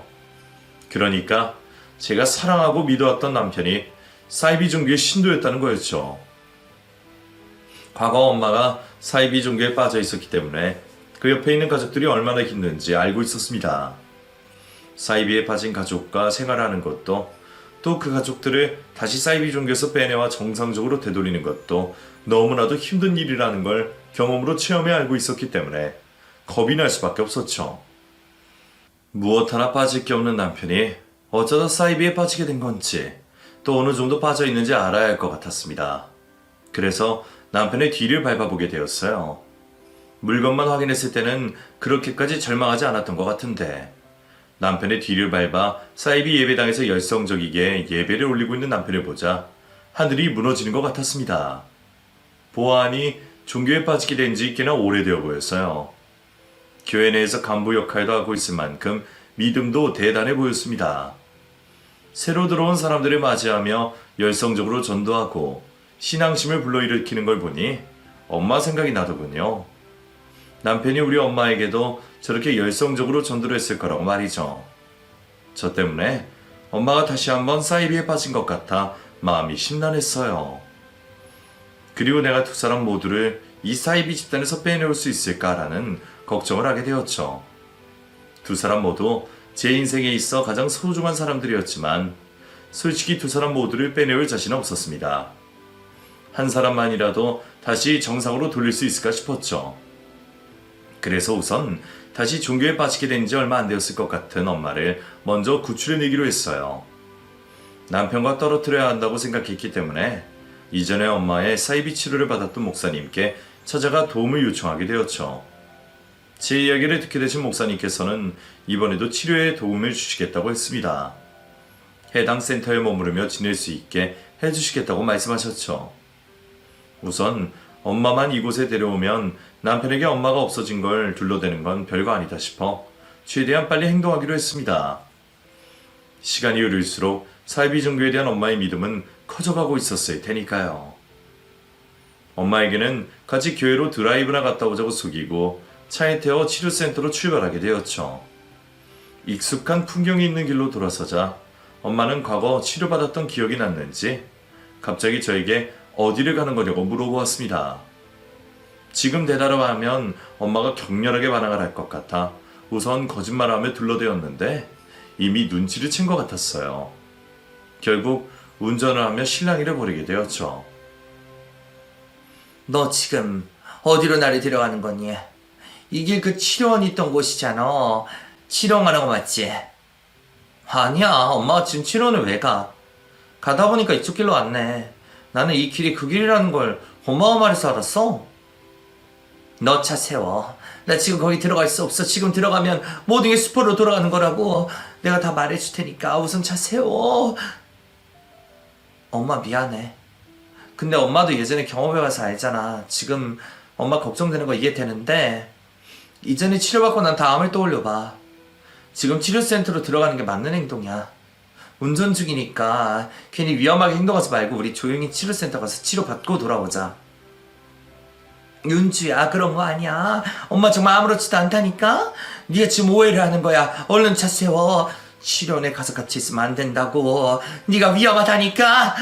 그러니까 제가 사랑하고 믿어왔던 남편이 사이비 종교의 신도였다는 거였죠. 과거 엄마가 사이비 종교에 빠져 있었기 때문에 그 옆에 있는 가족들이 얼마나 힘든지 알고 있었습니다. 사이비에 빠진 가족과 생활하는 것도, 또 그 가족들을 다시 사이비 종교에서 빼내와 정상적으로 되돌리는 것도 너무나도 힘든 일이라는 걸 경험으로 체험해 알고 있었기 때문에 겁이 날 수밖에 없었죠. 무엇 하나 빠질 게 없는 남편이 어쩌다 사이비에 빠지게 된 건지, 또 어느 정도 빠져 있는지 알아야 할 것 같았습니다. 그래서 남편의 뒤를 밟아보게 되었어요. 물건만 확인했을 때는 그렇게까지 절망하지 않았던 것 같은데, 남편의 뒤를 밟아 사이비 예배당에서 열성적이게 예배를 올리고 있는 남편을 보자 하늘이 무너지는 것 같았습니다. 보아하니 종교에 빠지게 된 지 꽤나 오래되어 보였어요. 교회 내에서 간부 역할도 하고 있을 만큼 믿음도 대단해 보였습니다. 새로 들어온 사람들을 맞이하며 열성적으로 전도하고 신앙심을 불러일으키는 걸 보니 엄마 생각이 나더군요. 남편이 우리 엄마에게도 저렇게 열성적으로 전도를 했을 거라고 말이죠. 저 때문에 엄마가 다시 한번 사이비에 빠진 것 같아 마음이 심란했어요. 그리고 내가 두 사람 모두를 이 사이비 집단에서 빼내올 수 있을까라는 걱정을 하게 되었죠. 두 사람 모두 제 인생에 있어 가장 소중한 사람들이었지만 솔직히 두 사람 모두를 빼내올 자신은 없었습니다. 한 사람만이라도 다시 정상으로 돌릴 수 있을까 싶었죠. 그래서 우선 다시 종교에 빠지게 된 지 얼마 안 되었을 것 같은 엄마를 먼저 구출해내기로 했어요. 남편과 떨어뜨려야 한다고 생각했기 때문에 이전에 엄마의 사이비 치료를 받았던 목사님께 찾아가 도움을 요청하게 되었죠. 제 이야기를 듣게 되신 목사님께서는 이번에도 치료에 도움을 주시겠다고 했습니다. 해당 센터에 머무르며 지낼 수 있게 해주시겠다고 말씀하셨죠. 우선 엄마만 이곳에 데려오면 남편에게 엄마가 없어진 걸 둘러대는 건 별거 아니다 싶어 최대한 빨리 행동하기로 했습니다. 시간이 흐를수록 사이비 종교에 대한 엄마의 믿음은 커져가고 있었을 테니까요. 엄마에게는 같이 교회로 드라이브나 갔다 오자고 속이고 차에 태워 치료센터로 출발하게 되었죠. 익숙한 풍경이 있는 길로 돌아서자 엄마는 과거 치료받았던 기억이 났는지 갑자기 저에게 어디를 가는 거냐고 물어보았습니다. 지금 대답을 하면 엄마가 격렬하게 반항을 할 것 같아 우선 거짓말하며 둘러대었는데 이미 눈치를 챈 것 같았어요. 결국 운전을 하며 실랑이를 벌이게 되었죠. 너 지금 어디로 나를 데려가는 거니? 이 길 그 치료원이 있던 곳이잖아. 치료하는 거 맞지? 아니야, 엄마가 지금 치료원을 왜 가? 가다 보니까 이쪽 길로 왔네. 나는 이 길이 그 길이라는 걸 엄마가 말해서 알았어. 너 차 세워. 나 지금 거기 들어갈 수 없어. 지금 들어가면 모든 게 수포로 돌아가는 거라고. 내가 다 말해줄 테니까 우선 차 세워. 엄마 미안해. 근데 엄마도 예전에 경험해봐서 알잖아. 지금 엄마 걱정되는 거 이해되는데 이전에 치료받고 난 다음을 떠올려봐. 지금 치료센터로 들어가는 게 맞는 행동이야. 운전 중이니까 괜히 위험하게 행동하지 말고 우리 조용히 치료센터 가서 치료받고 돌아오자. 윤주야, 그런 거 아니야. 엄마 정말 아무렇지도 않다니까? 네가 지금 오해를 하는 거야. 얼른 차 세워. 치료원에 가서 같이 있으면 안 된다고. 네가 위험하다니까.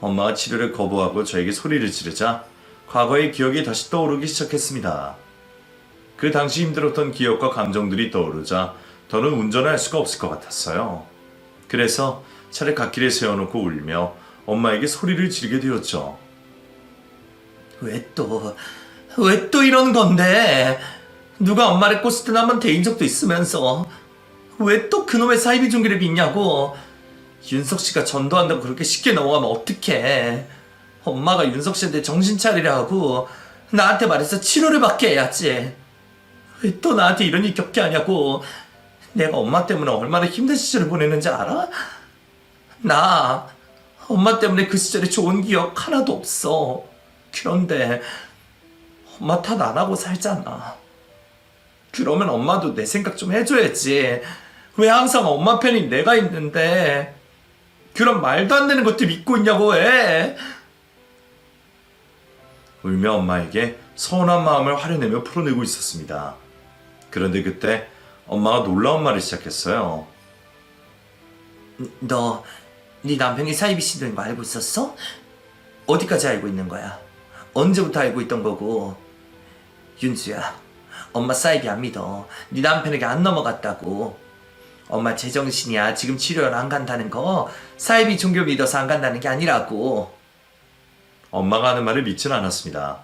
엄마가 치료를 거부하고 저에게 소리를 지르자 과거의 기억이 다시 떠오르기 시작했습니다. 그 당시 힘들었던 기억과 감정들이 떠오르자 더는 운전을 할 수가 없을 것 같았어요. 그래서 차를 갓길에 세워놓고 울며 엄마에게 소리를 지르게 되었죠. 왜 또 이런 건데? 누가 엄마를 꼬시든 한번 대인 적도 있으면서 왜 또 그놈의 사이비 종교를 믿냐고. 윤석 씨가 전도한다고 그렇게 쉽게 넘어가면 어떡해. 엄마가 윤석 씨한테 정신 차리라 하고 나한테 말해서 치료를 받게 해야지. 왜 또 나한테 이런 일 겪게 하냐고. 내가 엄마 때문에 얼마나 힘든 시절을 보내는지 알아? 나 엄마 때문에 그 시절에 좋은 기억 하나도 없어. 그런데 엄마 탓 안 하고 살잖아. 그러면 엄마도 내 생각 좀 해줘야지. 왜 항상 엄마 편인 내가 있는데 그런 말도 안 되는 것들 믿고 있냐고 왜? 울며 엄마에게 서운한 마음을 화려내며 풀어내고 있었습니다. 그런데 그때 엄마가 놀라운 말을 시작했어요. 너 네 남편이 사이비 씨인 거 알고 있었어? 어디까지 알고 있는 거야? 언제부터 알고 있던 거고? 윤수야, 엄마 사이비 안 믿어. 네 남편에게 안 넘어갔다고. 엄마 제정신이야. 지금 치료를 안 간다는 거 사이비 종교 믿어서 안 간다는 게 아니라고. 엄마가 하는 말을 믿진 않았습니다.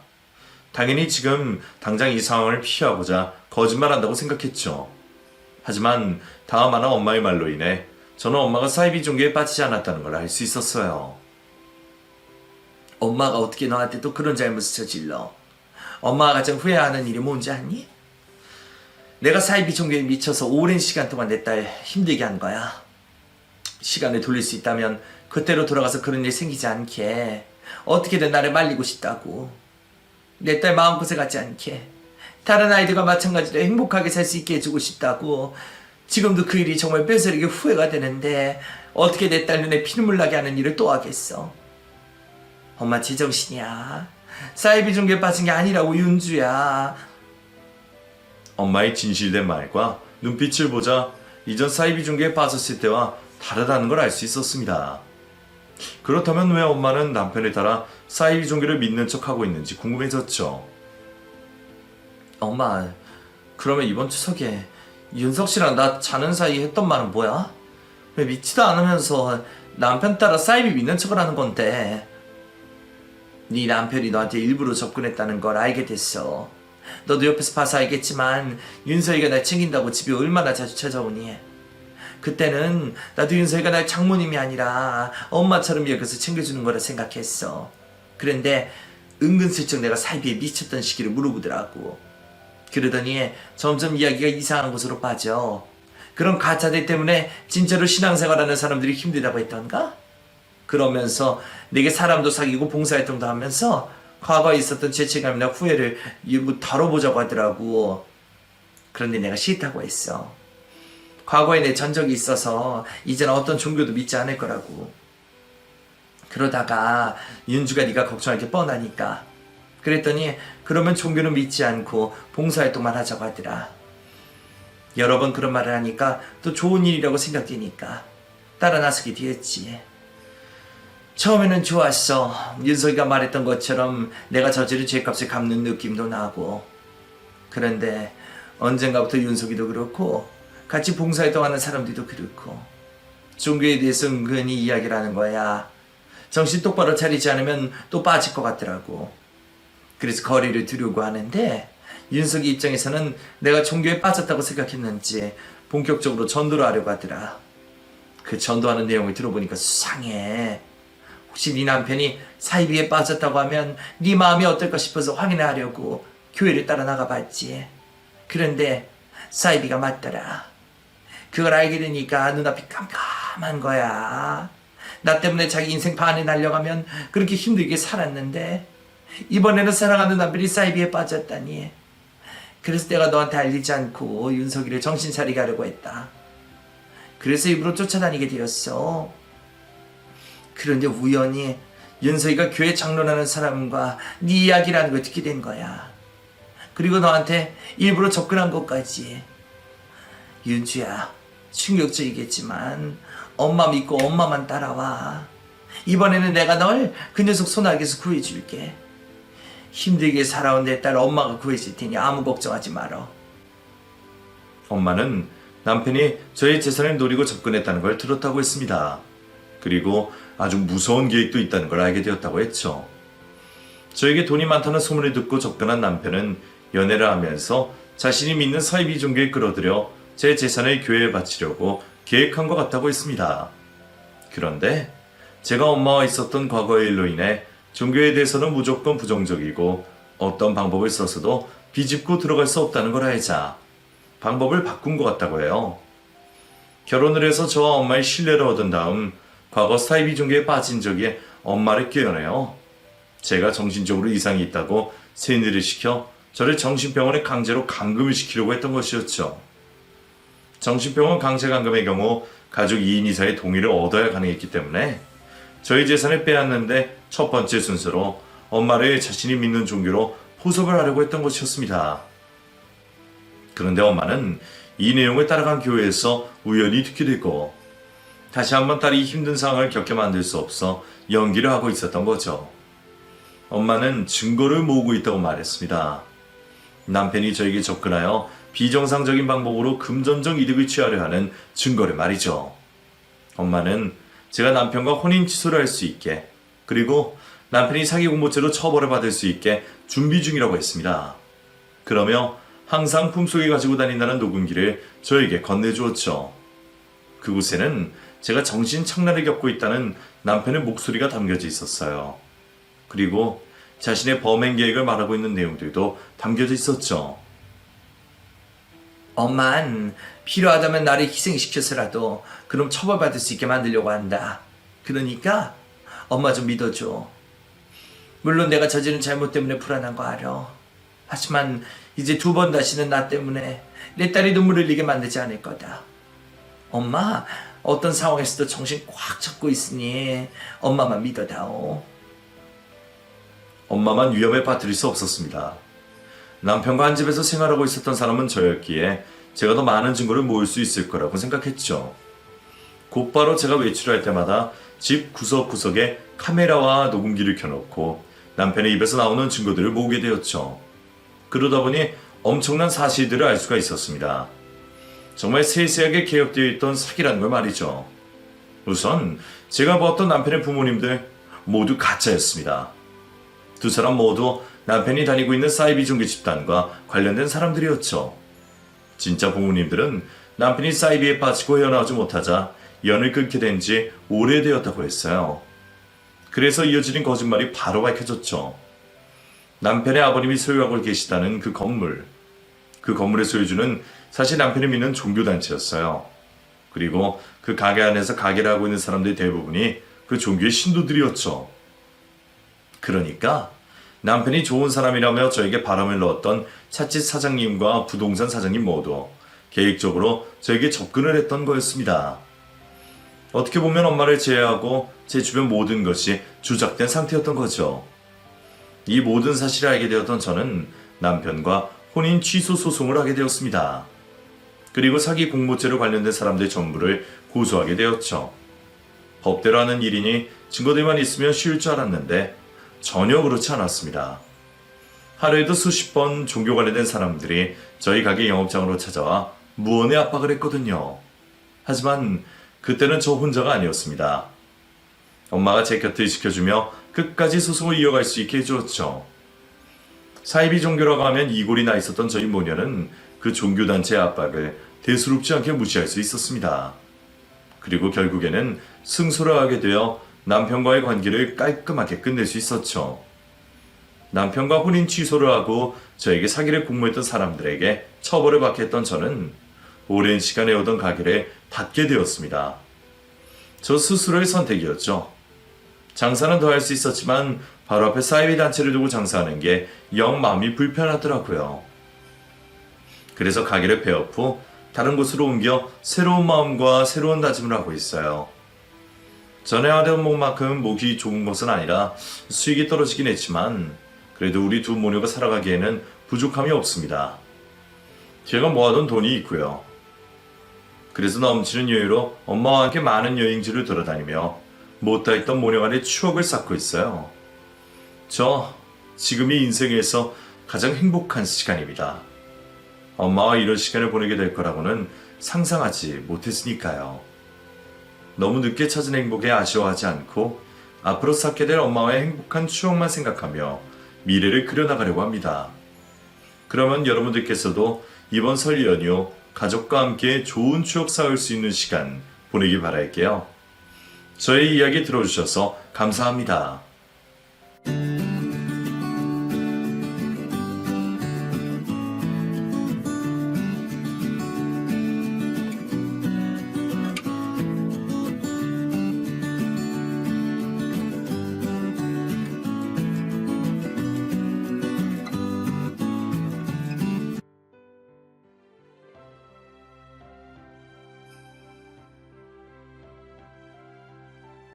당연히 지금 당장 이 상황을 피하고자 거짓말한다고 생각했죠. 하지만 다음 하나 엄마의 말로 인해 저는 엄마가 사이비 종교에 빠지지 않았다는 걸 알 수 있었어요. 엄마가 어떻게 너한테 또 그런 잘못을 저질러? 엄마가 가장 후회하는 일이 뭔지 아니? 내가 사이비 종교에 미쳐서 오랜 시간 동안 내 딸 힘들게 한 거야. 시간을 돌릴 수 있다면 그때로 돌아가서 그런 일 생기지 않게 어떻게든 나를 말리고 싶다고. 내 딸 마음고생하지 않게 다른 아이들과 마찬가지로 행복하게 살 수 있게 해주고 싶다고. 지금도 그 일이 정말 뼈저리게 후회가 되는데 어떻게 내 딸 눈에 피눈물 나게 하는 일을 또 하겠어. 엄마 제정신이야. 사이비 종교에 빠진 게 아니라고 윤주야. 엄마의 진실된 말과 눈빛을 보자 이전 사이비 종교에 빠졌을 때와 다르다는 걸 알 수 있었습니다. 그렇다면 왜 엄마는 남편에 따라 사이비 종교를 믿는 척하고 있는지 궁금해졌죠. 엄마, 그러면 이번 추석에 윤석 씨랑 나 자는 사이에 했던 말은 뭐야? 왜 믿지도 않으면서 남편 따라 사이비 믿는 척을 하는 건데. 네 남편이 너한테 일부러 접근했다는 걸 알게 됐어. 너도 옆에서 봐서 알겠지만 윤서이가 날 챙긴다고 집에 얼마나 자주 찾아오니. 그때는 나도 윤서이가 날 장모님이 아니라 엄마처럼 여겨서 챙겨주는 거라 생각했어. 그런데 은근슬쩍 내가 사이비에 미쳤던 시기를 물어보더라고. 그러더니 점점 이야기가 이상한 곳으로 빠져. 그런 가짜들 때문에 진짜로 신앙생활하는 사람들이 힘들다고 했던가? 그러면서 내게 사람도 사귀고 봉사활동도 하면서 과거에 있었던 죄책감이나 후회를 일부 다뤄보자고 하더라고. 그런데 내가 싫다고 했어. 과거에 내 전적이 있어서 이제는 어떤 종교도 믿지 않을 거라고. 그러다가 윤주가 네가 걱정할 게 뻔하니까. 그랬더니 그러면 종교는 믿지 않고 봉사활동만 하자고 하더라. 여러 번 그런 말을 하니까 또 좋은 일이라고 생각되니까 따라 나서게 되었지. 처음에는 좋았어. 윤석이가 말했던 것처럼 내가 저지른 죄값을 갚는 느낌도 나고. 그런데 언젠가부터 윤석이도 그렇고 같이 봉사활동하는 사람들도 그렇고 종교에 대해서 은근히 이야기를 하는 거야. 정신 똑바로 차리지 않으면 또 빠질 것 같더라고. 그래서 거리를 두려고 하는데 윤석이 입장에서는 내가 종교에 빠졌다고 생각했는지 본격적으로 전도를 하려고 하더라. 그 전도하는 내용을 들어보니까 수상해. 혹시 네 남편이 사이비에 빠졌다고 하면 네 마음이 어떨까 싶어서 확인하려고 교회를 따라 나가봤지. 그런데 사이비가 맞더라. 그걸 알게 되니까 눈앞이 깜깜한 거야. 나 때문에 자기 인생 반에 날려가면 그렇게 힘들게 살았는데 이번에는 사랑하는 남편이 사이비에 빠졌다니. 그래서 내가 너한테 알리지 않고 윤석이를 정신 차리게 하려고 했다. 그래서 일부러 쫓아다니게 되었어. 그런데 우연히 윤서이가 교회 장로라는 사람과 네 이야기라는 걸 듣게 된 거야. 그리고 너한테 일부러 접근한 것까지. 윤주야, 충격적이겠지만 엄마 믿고 엄마만 따라와. 이번에는 내가 널 그 녀석 소나기에서 구해줄게. 힘들게 살아온 내 딸 엄마가 구해줄 테니 아무 걱정하지 말어. 엄마는 남편이 저의 재산을 노리고 접근했다는 걸 들었다고 했습니다. 그리고 아주 무서운 계획도 있다는 걸 알게 되었다고 했죠. 저에게 돈이 많다는 소문을 듣고 접근한 남편은 연애를 하면서 자신이 믿는 사이비 종교에 끌어들여 제 재산을 교회에 바치려고 계획한 것 같다고 했습니다. 그런데 제가 엄마와 있었던 과거의 일로 인해 종교에 대해서는 무조건 부정적이고 어떤 방법을 써서도 비집고 들어갈 수 없다는 걸 알자 방법을 바꾼 것 같다고 해요. 결혼을 해서 저와 엄마의 신뢰를 얻은 다음 과거 사이비 종교에 빠진 적이 엄마를 깨어내요. 제가 정신적으로 이상이 있다고 세뇌를 시켜 저를 정신병원에 강제로 감금을 시키려고 했던 것이었죠. 정신병원 강제 감금의 경우 가족 2인 이상의 동의를 얻어야 가능했기 때문에 저희 재산을 빼앗는데 첫 번째 순서로 엄마를 자신이 믿는 종교로 포섭을 하려고 했던 것이었습니다. 그런데 엄마는 이 내용을 따라간 교회에서 우연히 듣게 되고 다시 한번 딸이 힘든 상황을 겪게 만들 수 없어 연기를 하고 있었던 거죠. 엄마는 증거를 모으고 있다고 말했습니다. 남편이 저에게 접근하여 비정상적인 방법으로 금전적 이득을 취하려 하는 증거를 말이죠. 엄마는 제가 남편과 혼인 취소를 할 수 있게 그리고 남편이 사기 공모죄로 처벌을 받을 수 있게 준비 중이라고 했습니다. 그러며 항상 품속에 가지고 다닌다는 녹음기를 저에게 건네주었죠. 그곳에는 제가 정신착란을 겪고 있다는 남편의 목소리가 담겨져 있었어요. 그리고 자신의 범행 계획을 말하고 있는 내용들도 담겨져 있었죠. 엄만 필요하다면 나를 희생시켜서라도 그럼 처벌받을 수 있게 만들려고 한다. 그러니까 엄마 좀 믿어줘. 물론 내가 저지른 잘못 때문에 불안한 거 알아. 하지만 이제 2번 다시는 나 때문에 내 딸이 눈물 흘리게 만들지 않을 거다. 엄마 어떤 상황에서도 정신 꽉 잡고 있으니 엄마만 믿어다오. 엄마만 위험에 빠뜨릴 수 없었습니다. 남편과 한 집에서 생활하고 있었던 사람은 저였기에 제가 더 많은 증거를 모을 수 있을 거라고 생각했죠. 곧바로 제가 외출할 때마다 집 구석구석에 카메라와 녹음기를 켜놓고 남편의 입에서 나오는 증거들을 모으게 되었죠. 그러다 보니 엄청난 사실들을 알 수가 있었습니다. 정말 세세하게 개혁되어 있던 사기라는 걸 말이죠. 우선 제가 보았던 남편의 부모님들 모두 가짜였습니다. 두 사람 모두 남편이 다니고 있는 사이비 종교 집단과 관련된 사람들이었죠. 진짜 부모님들은 남편이 사이비에 빠지고 헤어나오지 못하자 연을 끊게 된 지 오래되었다고 했어요. 그래서 이어지는 거짓말이 바로 밝혀졌죠. 남편의 아버님이 소유하고 계시다는 그 건물. 그 건물의 소유주는 사실 남편이 믿는 종교단체였어요. 그리고 그 가게 안에서 가게를 하고 있는 사람들 대부분이 그 종교의 신도들이었죠. 그러니까 남편이 좋은 사람이라며 저에게 바람을 넣었던 찻집 사장님과 부동산 사장님 모두 계획적으로 저에게 접근을 했던 거였습니다. 어떻게 보면 엄마를 제외하고 제 주변 모든 것이 조작된 상태였던 거죠. 이 모든 사실을 알게 되었던 저는 남편과 혼인 취소 소송을 하게 되었습니다. 그리고 사기 공모죄로 관련된 사람들 전부를 고소하게 되었죠. 법대로 하는 일이니 증거들만 있으면 쉬울 줄 알았는데 전혀 그렇지 않았습니다. 하루에도 수십 번 종교 관련된 사람들이 저희 가게 영업장으로 찾아와 무언의 압박을 했거든요. 하지만 그때는 저 혼자가 아니었습니다. 엄마가 제 곁을 지켜주며 끝까지 소송을 이어갈 수 있게 해주었죠. 사이비 종교라고 하면 이골이 나 있었던 저희 모녀는 그 종교단체의 압박을 대수롭지 않게 무시할 수 있었습니다. 그리고 결국에는 승소를 하게 되어 남편과의 관계를 깔끔하게 끝낼 수 있었죠. 남편과 혼인 취소를 하고 저에게 사기를 공모했던 사람들에게 처벌을 받게 했던 저는 오랜 시간 해오던 가게를 닫게 되었습니다. 저 스스로의 선택이었죠. 장사는 더 할 수 있었지만 바로 앞에 사이비 단체를 두고 장사하는 게 영 마음이 불편하더라고요. 그래서 가게를 폐업 후 다른 곳으로 옮겨 새로운 마음과 새로운 다짐을 하고 있어요. 전에 하던 목만큼 목이 좋은 것은 아니라 수익이 떨어지긴 했지만 그래도 우리 두 모녀가 살아가기에는 부족함이 없습니다. 제가 모아둔 돈이 있고요. 그래서 넘치는 여유로 엄마와 함께 많은 여행지를 돌아다니며 못다 했던 모녀 간의 추억을 쌓고 있어요. 저 지금이 인생에서 가장 행복한 시간입니다. 엄마와 이런 시간을 보내게 될 거라고는 상상하지 못했으니까요. 너무 늦게 찾은 행복에 아쉬워하지 않고 앞으로 쌓게 될 엄마와의 행복한 추억만 생각하며 미래를 그려나가려고 합니다. 그러면 여러분들께서도 이번 설 연휴 가족과 함께 좋은 추억 쌓을 수 있는 시간 보내길 바랄게요. 저의 이야기 들어주셔서 감사합니다.